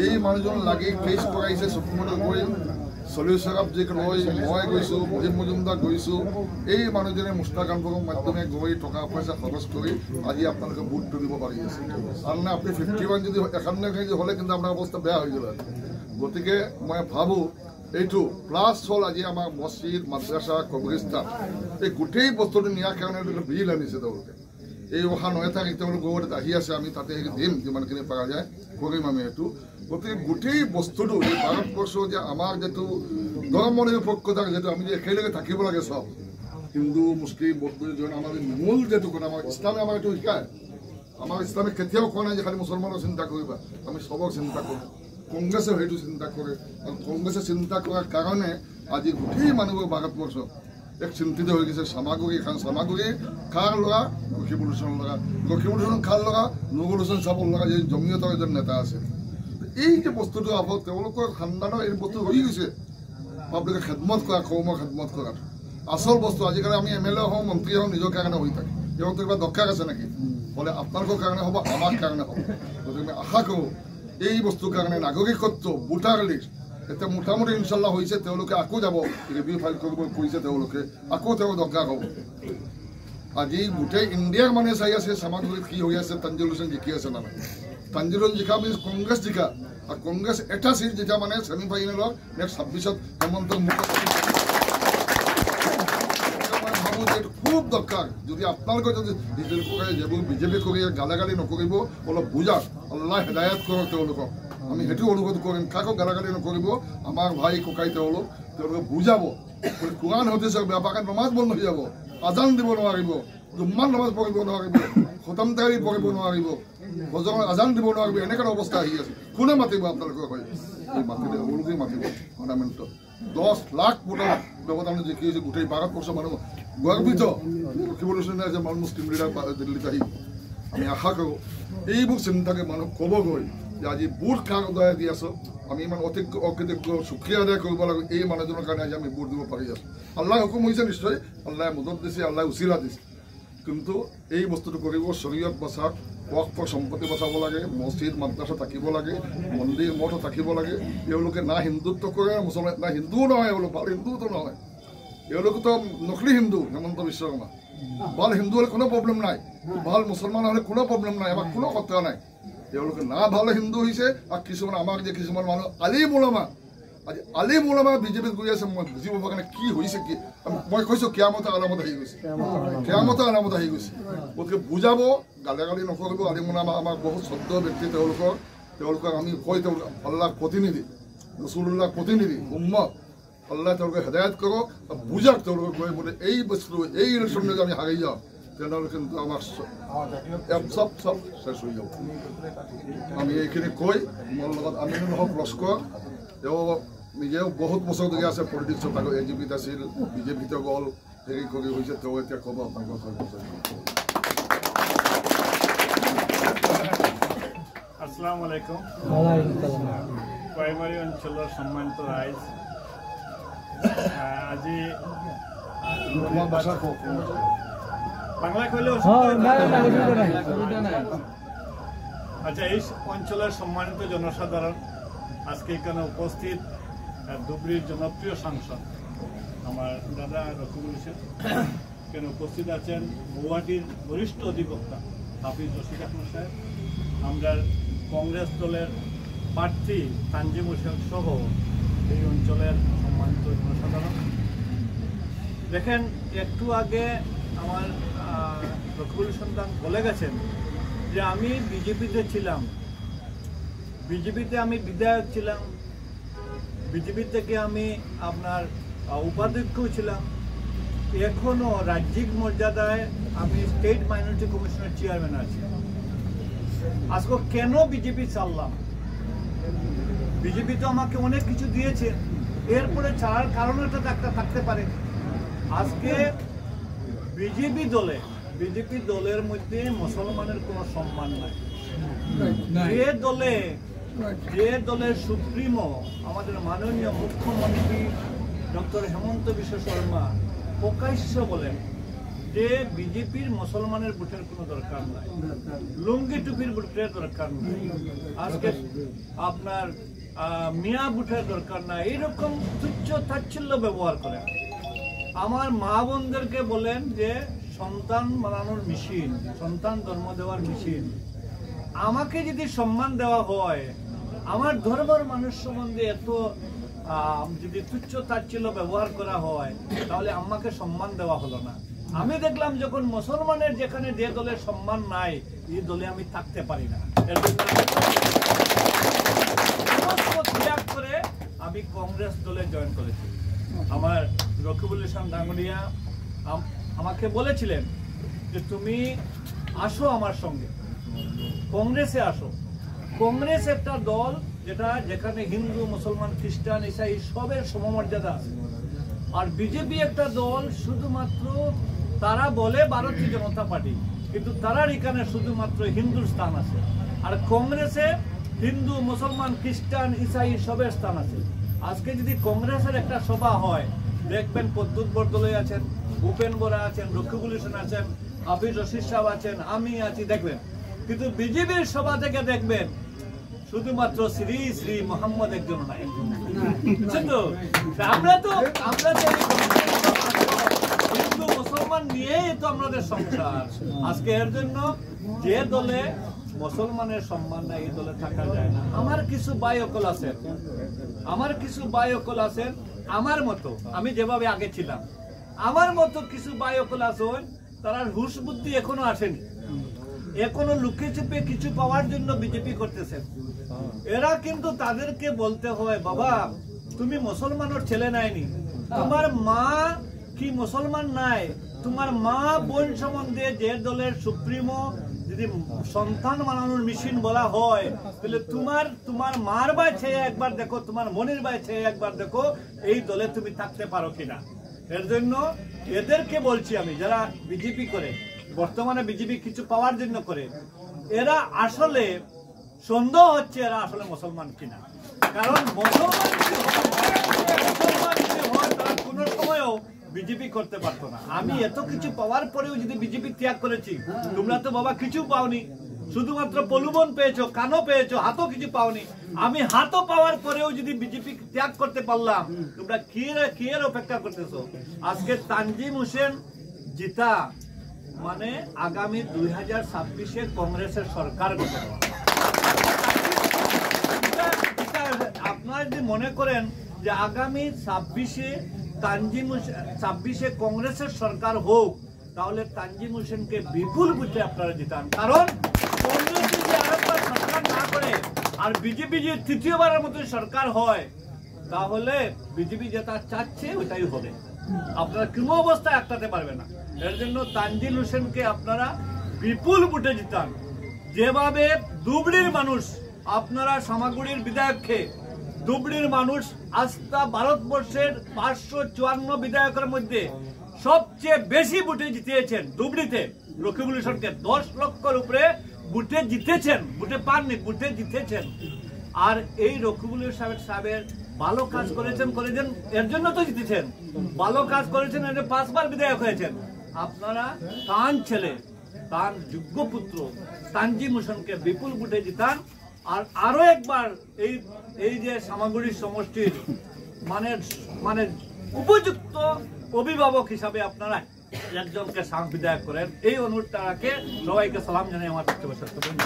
এই মানুহজন লাগি কেছ কৰাইছে চকুমতে গৈ সলিউচন যি লৈ মই গৈছোঁ মহিম মজুমদাৰ গৈছোঁ এই মানুহজনে মুস্তাক আনবৰৰ মাধ্যমে গৈ টকা পইচা খৰচ কৰি আজি আপোনালোকে ভোট তুলিব পাৰি আছে আৰু না আপুনি 51 যদি 91 হ'লে কিন্তু আপোনাৰ অৱস্থা বেয়া হৈ গ'ল গতিকে মই ভাবোঁ এইটো প্লাছ হ'ল আজি আমাৰ মছজিদ মাদ্ৰাছা কবৰস্থান এই গোটেই বস্তুটো নিয়াৰ কাৰণে বিল আনিছে তেওঁলোকে এই অহা নহয় থাকে তেওঁলোক গৌৰৱত আহি আছে আমি তাতে দিম যিমানখিনি পৰা যায় কৰিম আমি এইটো গতিকে গোটেই বস্তুটো এই ভাৰতবৰ্ষ যে আমাৰ যিটো ধৰ্ম নিৰপেক্ষতাৰ যিটো আমি যে একেলগে থাকিব লাগে চব হিন্দু মুছলিম বৌদ্ধ জৈন আমাৰ মূল যিটো কথা আমাৰ ইছলামে আমাৰ এইটো শিকায় আমাৰ ইছলামে কেতিয়াও কোৱা নাই যে খালি মুছলমানৰ চিন্তা কৰিবা আমি চবক চিন্তা কৰোঁ কংগ্ৰেছে সেইটো চিন্তা কৰে আৰু কংগ্ৰেছে চিন্তা কৰাৰ কাৰণে আজি গোটেই মানুহবোৰ ভাৰতবৰ্ষ এক চিন্তিত হৈ গৈছে চামাগুৰি এখন চামাগুৰি কাৰ ল'ৰা ৰকিবুল হুছেইন ল'ৰা ৰকিবুল হুছেইন খাৰ ল'ৰা নুৰুল হুছেইন চাবৰ ল'ৰা এই জমিয়তৰ এজন নেতা আছে এই যে বস্তুটো আপ তেওঁলোকৰ খানদানৰ এই বস্তু হৈ গৈছে পাব্লিকে খেদমত কৰা কৌমৰ খেদমত কৰাত আচল বস্তু আজিকালি আমি MLA হওঁ মন্ত্ৰী হওঁ নিজৰ কাৰণে হৈ থাকে সিহঁতৰ কিবা দৰকাৰ আছে নেকি বোলে আপোনালোকৰ কাৰণে হ'ব আমাৰ কাৰণে হ'ব গতিকে আমি আশা কৰোঁ এই বস্তুৰ কাৰণে নাগৰিকত্ব ভোটাৰ লিষ্ট এতিয়া মোটামুটি ইনশাল্লাহ হৈছে তেওঁলোকে আকৌ যাব ৰিভিউ ফাইল কৰিব কৈছে তেওঁলোকে আকৌ তেওঁ দৰকাৰ হ'ব আজি গোটেই ইণ্ডিয়াৰ মানুহে চাই আছে চামাগুৰিত কি হৈ আছে তানজিল হুছেইন জিকি আছে নাই Tanzil Hussain Zika means Congress Zika আৰু কংগ্ৰেছ এটা চিট জিকা মানে ছেমি ফাইনেলৰ নেক্সট 26ত হেমন্ত ভাবোঁ যে এইটো খুব দৰকাৰ যদি আপোনালোকে যদি যিবোৰ বিজেপি কৰি গালাগালি নকৰিব অলপ বুজাক আল্লাহ হেদায়ত কৰক তেওঁলোকক আমি সেইটো অনুৰোধ কৰিম কাকো গালাগালি নকৰিব আমাৰ ভাই ককাই তেওঁলোকে বুজাব কোৰাণ হদিছৰ বেপাকে নমাজ বন্ধ হৈ যাব আজান দিব নোৱাৰিব জুম্মান নমাজ পঢ়িব নোৱাৰিব খতম তাৰি পঢ়িব নোৱাৰিব ভজনৰ আজান দিব নোৱাৰিব এনেকুৱা অৱস্থা আহি আছে কোনে মাতিব আপোনালোকৰ হয় এই মাতিলে সকলোকেই মাতিব পাৰ্লামেণ্টত 10 লাখ ভোটৰ ব্যৱধান জিকি আছে গোটেই ভাৰতবৰ্ষৰ মানুহ গৰ্বিত ৰকিবুল হুছেইনে যে মুছলিম লিডাৰ দিল্লীত আহি আমি আশা কৰোঁ এইবোৰ চিন্তাকে মানুহ ক'বগৈ যে আজি ভোট কাৰ উদয় দি আছোঁ আমি ইমান অকৃতজ্ঞ সুখী আদায় কৰিব লাগিব এই মানুহজনৰ কাৰণে আজি আমি ভোট দিব পাৰি আছোঁ আল্লাহ হুকুম হৈছে নিশ্চয় আল্লাহ মদত দিছে আল্লাহ উচিলা দিছে কিন্তু এই বস্তুটো কৰিব শৰীয়ত বচাওক ওয়াকফ সম্পত্তি বচাব লাগে মছজিদ মাদ্ৰাছা থাকিব লাগে মন্দিৰ মঠ থাকিব লাগে এওঁলোকে না হিন্দুত্ব কৰে মুছলমান না হিন্দুও নহয় এওঁলোক ভাল হিন্দুতো নহয় এওঁলোকতো নকলি হিন্দু হেমন্ত বিশ্ব শৰ্মা ভাল হিন্দু হ'লে কোনো প্ৰব্লেম নাই ভাল মুছলমান হ'লে কোনো প্ৰব্লেম নাই আমাৰ কোনো কথা নাই এওঁলোকে না ভাল হিন্দু হৈছে আৰু কিছুমান আমাৰ যে কিছুমান মানুহ আলিম ওলামা আজি আলিম ওলামা বিজেপিত গৈ আছে মই বুজিব পৰা নাই কি হৈছে কি মই কৈছোঁ কিয়ামতৰ আলামত আহি গৈছে কিয়ামতৰ আলামত আহি গৈছে গতিকে বুজাব গালাগালি নকৰিব আলিম ওলামা আমাৰ বহুত শ্ৰদ্ধ ব্যক্তি তেওঁলোকক আমি কৈ তেওঁলোক আল্লাহ প্ৰতিনিধি ৰছুলুল্লাহ প্ৰতিনিধি উম্মত আল্লাহ তেওঁলোকে হেদায়ত কৰক বুজাক তেওঁলোকক গৈ বোলে এই বস্তু এই ইলেকশ্যন যদি আমি হাৰি যাওঁ তেনেহ'লে কিন্তু আমাৰ চব শেষ হৈ যাব আমি এইখিনি কৈ মোৰ লগত আমিনুল হক লস্কৰ তেওঁ নিজেও বহুত বছৰ ধৰি আছে পলিটিক্সত আগত AGPত আছিল বিজেপিতে গ'ল হেৰি কৰি হৈছে তেওঁ এতিয়া ক'ব আসসালামু আলাইকুম প্রাইমারি অঞ্চলের সম্মানিত রাইজ আজি বাংলা কইলেও আচ্ছা এই অঞ্চলের সম্মানিত জনসাধারণ আজকে এখানে উপস্থিত ধুবড়ির জনপ্রিয় সাংসদ আমার দাদা রকিবুল হুছেইন এখানে উপস্থিত আছেন গুয়াহাটির বরিষ্ঠ অধিবক্তা হাফিজ রশিদ আহমদ সাহেব আমরা কংগ্রেস দলের প্রার্থী তানজিম হুছেইন সহ এই অঞ্চলের সম্মানিত জনসাধারণ দেখেন একটু আগে আমার রকিবুল হুছেইন বলে গেছেন যে আমি বিজেপিতে ছিলাম বিজেপিতে আমি বিধায়ক ছিলাম বিজেপি থেকে আমি আপনার উপাধ্যক্ষও ছিলাম এখনও রাজ্যিক মর্যাদায় আমি স্টেট মাইনরিটি কমিশনের চেয়ারম্যান আছি আজকে কেন বিজেপি ছাড়লাম বিজেপি তো আমাকে অনেক কিছু দিয়েছে এরপরে ছাড়ার কারণে তো একটা থাকতে পারে আজকে বিজেপি দলের মধ্যে মুসলমানের কোনো সম্মান নাই যে দলের সুপ্রিমো আমাদের মাননীয় মুখ্যমন্ত্রী ডক্টর হেমন্ত বিশ্ব শর্মা প্রকাশ্য বলেন যে বিজেপির মুসলমানের ভোটের কোনো দরকার নাই, লুঙ্গি টুপির ভোটের দরকার নাই, আজকে আপনার মিয়া ভোটের দরকার নাই, এইরকম তুচ্ছ তাচ্ছিল্য ব্যবহার করেন। আমার মা বোনদেরকে বলেন যে সন্তান বানানোর মেশিন, সন্তান জন্ম দেওয়ার মেশিন। আমাকে যদি সম্মান দেওয়া হয়, আমার ধর্মের মানুষ সম্বন্ধে এত যদি তুচ্ছ তাচ্ছিল্য ব্যবহার করা হয়, তাহলে আমাকে সম্মান দেওয়া হলো না। আমি দেখলাম যখন মুসলমানের যেখানে যে দলের সম্মান নাই, এই দলে আমি থাকতে পারি না। ত্যাগ করে আমি কংগ্রেস দলে জয়েন করেছি। আমার রকিবুল ইসলাম ডাঙ্গুরিয়া আমাকে বলেছিলেন যে তুমি আসো আমার সঙ্গে, কংগ্রেসে আসো। কংগ্রেস একটা দল যেখানে হিন্দু, মুসলমান, খ্রিস্টান, ইসাই সবের সমমর্যাদা আছে। আর বিজেপি একটা দল শুধুমাত্র তারা বলে ভারতীয় জনতা পার্টি, কিন্তু তারার এখানে শুধুমাত্র হিন্দুর স্থান আছে। আর কংগ্রেসে হিন্দু, মুসলমান, খ্রিস্টান, ইসাই সবের স্থান আছে। আজকে যদি কংগ্রেসের একটা সভা হয়, দেখবেন পদ্মুৎ বরদলৈ আছেন, ভূপেন বরা আছেন, রকিবুল ইসলাম আছেন, হাফিজ রশিদ সাহেব আছেন, আমি আছি, দেখবেন। কিন্তু বিজেপির সভা থেকে দেখবেন শুধুমাত্র শ্রী শ্রী মোহাম্মদ একজন নাই। আমরা তো হিন্দু মুসলমান নিয়েই তো আমাদের সংসার। আজকে এর জন্য যে দলে মুসলমানের সম্মান নাই, এই দলে থাকা যায় না। আমার কিছু বায়কল আছেন, আমার মতো, আমি যেভাবে আগে ছিলাম, আমার মতো কিছু বায়কল আছেন, তার হুশ বুদ্ধি এখনো আসেনি, এখনো লুকে চুপে কিছু পাওয়ার জন্য বিজেপি করতেছেন। এরা কিন্তু তাদেরকে বলতে হয়, বাবা তুমি মুসলমানের ছেলে নাইনি, তোমার মা কি মুসলমান নাই, তোমার মা বোন সম্বন্ধে যে দলের সুপ্রিমো যদি সন্তান বানানোর মেশিন বলা হয়, তাহলে তোমার মার ভাই ছেয়ে একবার দেখো, তোমার মনির ভাই ছেয়ে একবার দেখো, এই দলে তুমি থাকতে পারো কিনা। এর জন্য এদেরকে বলছি আমি, যারা বিজেপি করে, বর্তমানে বিজেপি কিছু পাওয়ার জন্য করে, এরা আসলে সন্দেহ হচ্ছে এরা আসলে মুসলমান কিনা। কারণ মুসলমান তারা কোনো সময়ও বিজেপি করতে পারতো না। আমি এত কিছু পাওয়ার পরেও যদি বিজেপি ত্যাগ করেছি, তোমরা তো বাবা কিছু পাওনি, শুধুমাত্র প্রলোভন পেয়েছো, কানও পেয়েছো, হাতও কিছু পাওনি। আমি হাতও পাওয়ার পরেও যদি বিজেপি ত্যাগ করতে পারলাম, তোমরা কি এর অপেক্ষা করতেছো? আজকে তানজিম হোসেন জিতা মানে আগামী 2026-এ কংগ্রেসের সরকার গঠন। আপনারা যদি মনে করেন যে আগামী 26-এ কংগ্রেসের সরকার হোক, তাহলে তানজিম হোসেনকে বিপুল বুঝে আপনারা জিতান। কারণ কংগ্রেস যদি আরেকবার সরকার না করে আর বিজেপি যে তৃতীয়বারের মতো সরকার হয়, তাহলে বিজেপি যেটা চাচ্ছে ওইটাই হবে। আপনারা কোনো অবস্থায় আটকাতে পারবে না। এর জন্য তানজিম হোসেনকে আপনারা বিপুল ভোটে জিতান। যেভাবে ধুবড়ির মানুষ, আপনারা সামাগুড়ির বিধায়ককে, ধুবড়ির মানুষ আস্থা ভারতবর্ষের 554 বিধায়কের মধ্যে সবচেয়ে বেশি ভোটে জিতিয়েছেন ধুবড়িতে রকিবুল ইসলামকে। 10 লক্ষের উপরে ভোটে জিতেছেন, ভোটে পাননি, ভোটে জিতেছেন। আর এই রকিবুল সাহেবের ভালো কাজ করেছেন, এর জন্য তো জিতেছেন। ভালো কাজ করেছেন, 5 বার বিধায়ক হয়েছেন। আপনারা তার ছেলে, তার যোগ্য পুত্র তানজিম হোসেনকে বিপুল ভোটে জিতান। আর আরো একবার এই যে সামাগুড়ির সমষ্টির মানে উপযুক্ত অভিভাবক হিসাবে আপনারা একজনকে বিধায়ক করেন, এই অনুরোধটাকে সবাইকে সালাম জানিয়ে আমার বক্তব্য শেষ করবেন।